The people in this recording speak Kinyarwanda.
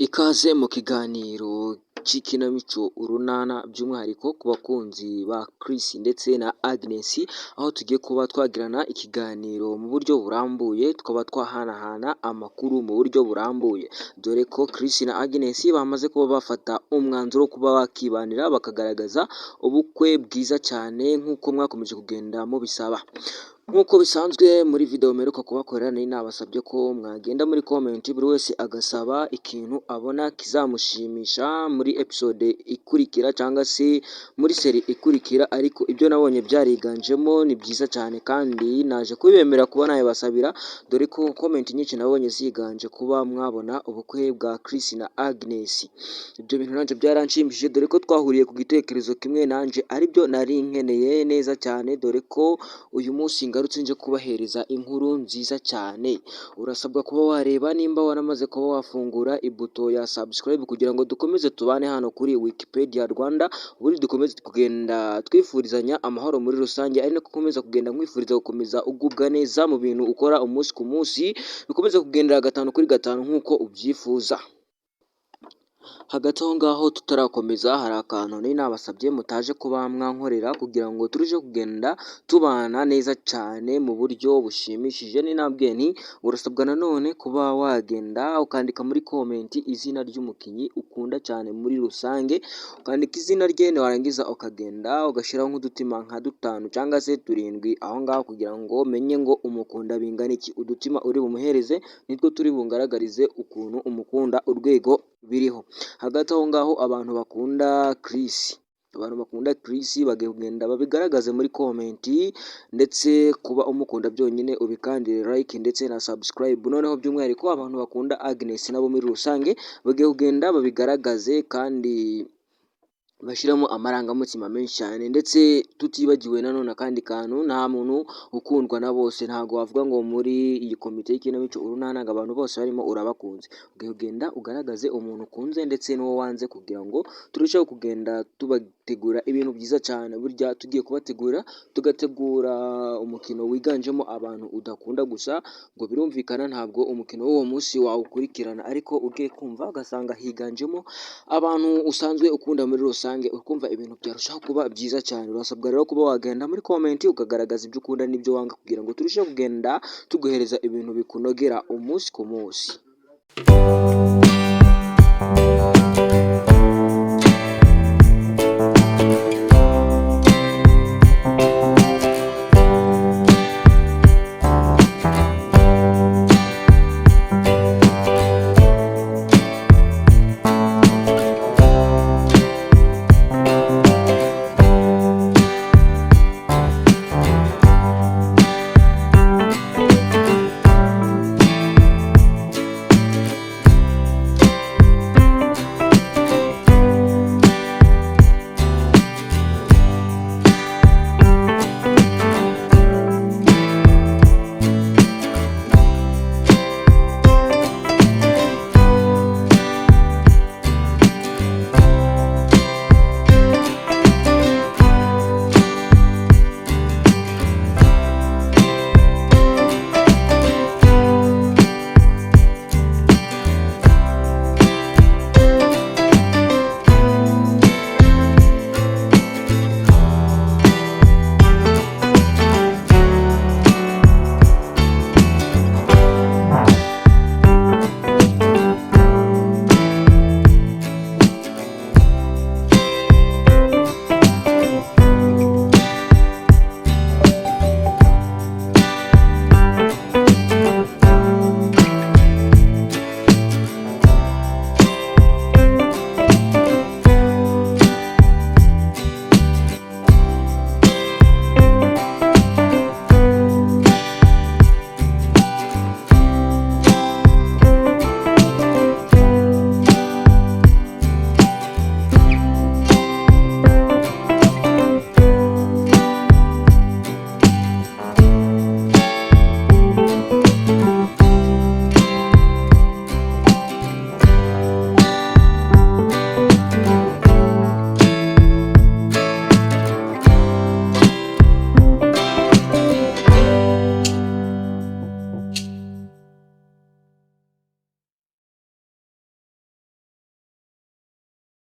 Ikaze mu kiganiro c'ikinamico urunana by'umwihariko ku bakunzi ba Chris ndetse na Agnes, aho tugiye kuba twagirana ikiganiro mu buryo burambuye, tukaba twahanahana amakuru mu buryo burambuye, dore ko Chris na Agnes bamaze kuba bafata umwanzuro wo kuba bakibanira bakagaragaza ubukwe bwiza cyane nk'uko mwakomeje kugenda mubisaba. Nk'uko bisanzwe muri video mperuka kubakorera nari nabasabye ko mwagenda muri comment buri wese agasaba ikintu abona kizamushimisha muri episode ikurikira cyangwa se muri seri ikurikira, ariko ibyo nabonye byariganjemo ni byiza cyane kandi naje kubemera kuba nabibasabira, dore ko comment nyinshi nabonye ziganje kuba mwabona ubukwe bwa Chris na Agnes. Ibyo bintu nanje byaranshimishije, dore ko twahuriye ku gitekerezo kimwe nanje aribyo nari nkeneye neza cyane, dore ko uyu munsi ngarutse nje kubahereza inkuru nziza cyane. Urasabwa kuba wareba nimba waramaze kuba wafungura ibuto ya subscribe kugira ngo dukomeze tubane hano kuri Wikipedia Rwanda, ubundi dukomeze kugenda twifurizanya amahoro muri rusange, ari nako komeza kugenda nkwifuriza gukomeza ugubwa neza mu bintu ukora umunsi ku munsi, bikomeze kugendera gatanu kuri gatanu nk'uko ubyifuza. Hagati aho ngaho tutarakomeza, hari akantu nari nabasabye mutaje kuba mwankorera kugira ngo turusheho kugenda tubana neza cyane mu buryo bushimishije. Ni nabwiye nti urasabwa nanone kuba wagenda ukandika muri comment izina ry'umukinnyi ukunda cyane muri rusange, ukandika izina rye warangiza ukagenda ugashyiraho nk'udutima nka 5 cyangwa se 7 aho ngaho kugira ngo menye ngo umukunda bingana iki. Udutima uri bumuhereze nitwo turi bungaragarize ukuntu umukunda urwego biriho. Hagati aho ngaho abantu bakunda Chris bagiye kugenda babigaragaze muri comment, ndetse kuba umukunda byonyine ubikandire like ndetse na subscribe. Noneho by'umwihariko abantu bakunda Agnes nabo muri rusange bagiye kugenda babigaragaze kandi bashyiramo amarangamutima menshi cyane, ndetse tutibagiwe nanone akandi kantu, nta muntu ukundwa na bose. Ntago wavuga ngo muri iyi komite y'ikinamico urunana abantu bose barimo urabakunze. Ugiye kugenda ugaragaze umuntu ukunze ndetse n'uwo wanze kugira ngo turusheho kugenda tubategura ibintu byiza cyane. Burya tugiye kubategura tugategura umukino wiganjemo abantu udakunda gusa, ngo birumvikana ntabwo umukino w'uwo munsi wawukurikirana, ariko ugiye kumva ugasanga higanjemo abantu usanzwe ukunda muri rusange, ukumva ibintu byarushaho kuba byiza cyane. Urasabwa rero kuba wagenda muri comment ukagaragaza ibyo ukunda n'ibyo wanga kugira ngo turusheho kugenda tuguhereza ibintu bikunogera umunsi ku munsi.